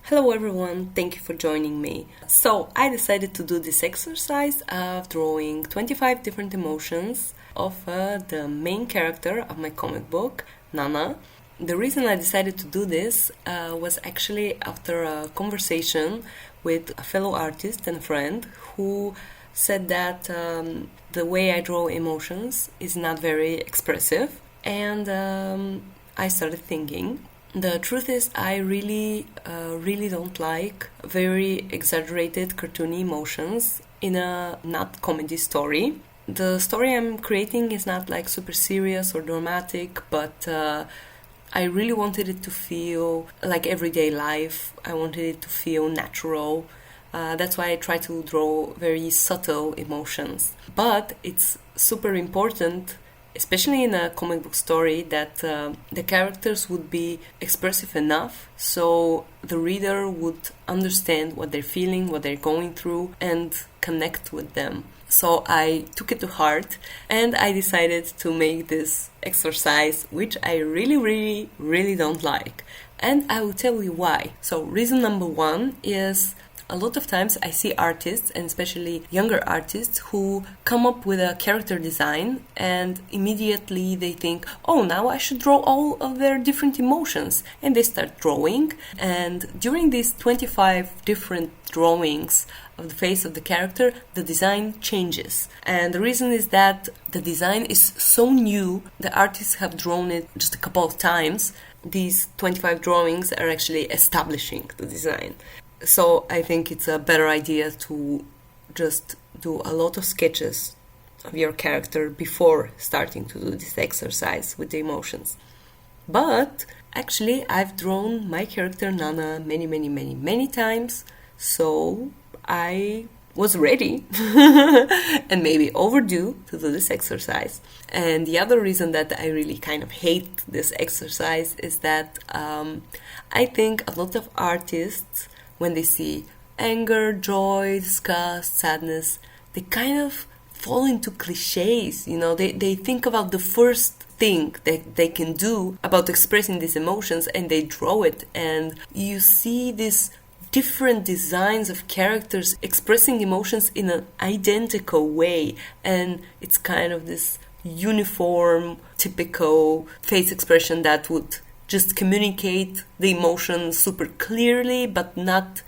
Hello everyone, thank you for joining me. So, I decided to do this exercise of drawing 25 different emotions of the main character of my comic book, Nana. The reason I decided to do this was actually after a conversation with a fellow artist and friend who said that the way I draw emotions is not very expressive, and I started thinking. The truth is, I really don't like very exaggerated, cartoony emotions in a not comedy story. The story I'm creating is not like super serious or dramatic, but I really wanted it to feel like everyday life. I wanted it to feel natural. That's why I try to draw very subtle emotions. But it's super important, especially in a comic book story, that the characters would be expressive enough so the reader would understand what they're feeling, what they're going through, and connect with them. So I took it to heart and I decided to make this exercise, which I really don't like. And I will tell you why. So reason number one is a lot of times I see artists, and especially younger artists, who come up with a character design and immediately they think, oh, now I should draw all of their different emotions. And they start drawing. And during these 25 different drawings of the face of the character, the design changes. And the reason is that the design is so new, the artists have drawn it just a couple of times. These 25 drawings are actually establishing the design. So I think it's a better idea to just do a lot of sketches of your character before starting to do this exercise with the emotions. But actually I've drawn my character Nana many times, so I was ready and maybe overdue to do this exercise. And the other reason that I really kind of hate this exercise is that I think a lot of artists, when they see anger, joy, disgust, sadness, they kind of fall into cliches. You know, they think about the first thing that they can do about expressing these emotions and they draw it. And you see these different designs of characters expressing emotions in an identical way. And it's kind of this uniform, typical face expression that would just communicate the emotion super clearly but not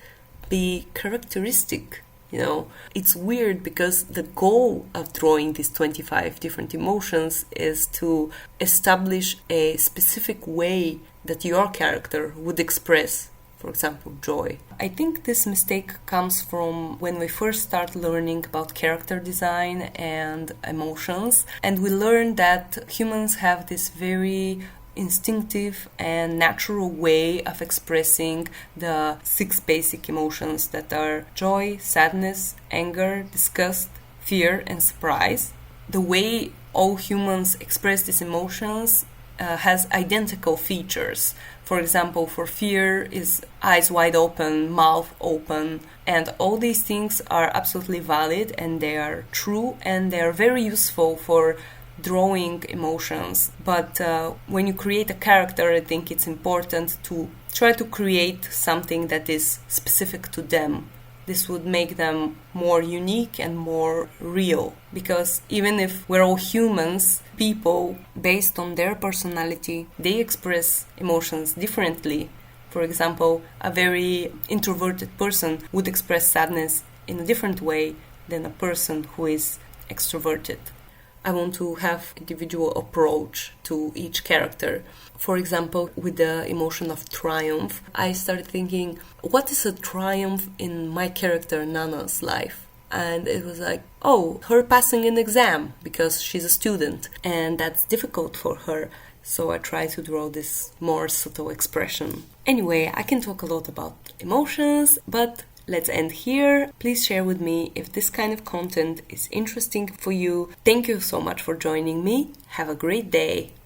be characteristic. You know, it's weird because the goal of drawing these 25 different emotions is to establish a specific way that your character would express, for example, joy. I think this mistake comes from when we first start learning about character design and emotions, and we learn that humans have this very instinctive and natural way of expressing the 6 basic emotions that are joy, sadness, anger, disgust, fear, and surprise. The way all humans express these emotions has identical features. For example, for fear is eyes wide open, mouth open, and all these things are absolutely valid and they are true and they are very useful for drawing emotions. But when you create a character, I think it's important to try to create something that is specific to them. This would make them more unique and more real, because even if we're all humans, people, based on their personality, they express emotions differently. For example, a very introverted person would express sadness in a different way than a person who is extroverted. I want to have individual approach to each character. For example, with the emotion of triumph, I started thinking, what is a triumph in my character Nana's life? And it was like, oh, her passing an exam because she's a student and that's difficult for her. So I try to draw this more subtle expression. Anyway, I can talk a lot about emotions, but let's end here. Please share with me if this kind of content is interesting for you. Thank you so much for joining me. Have a great day.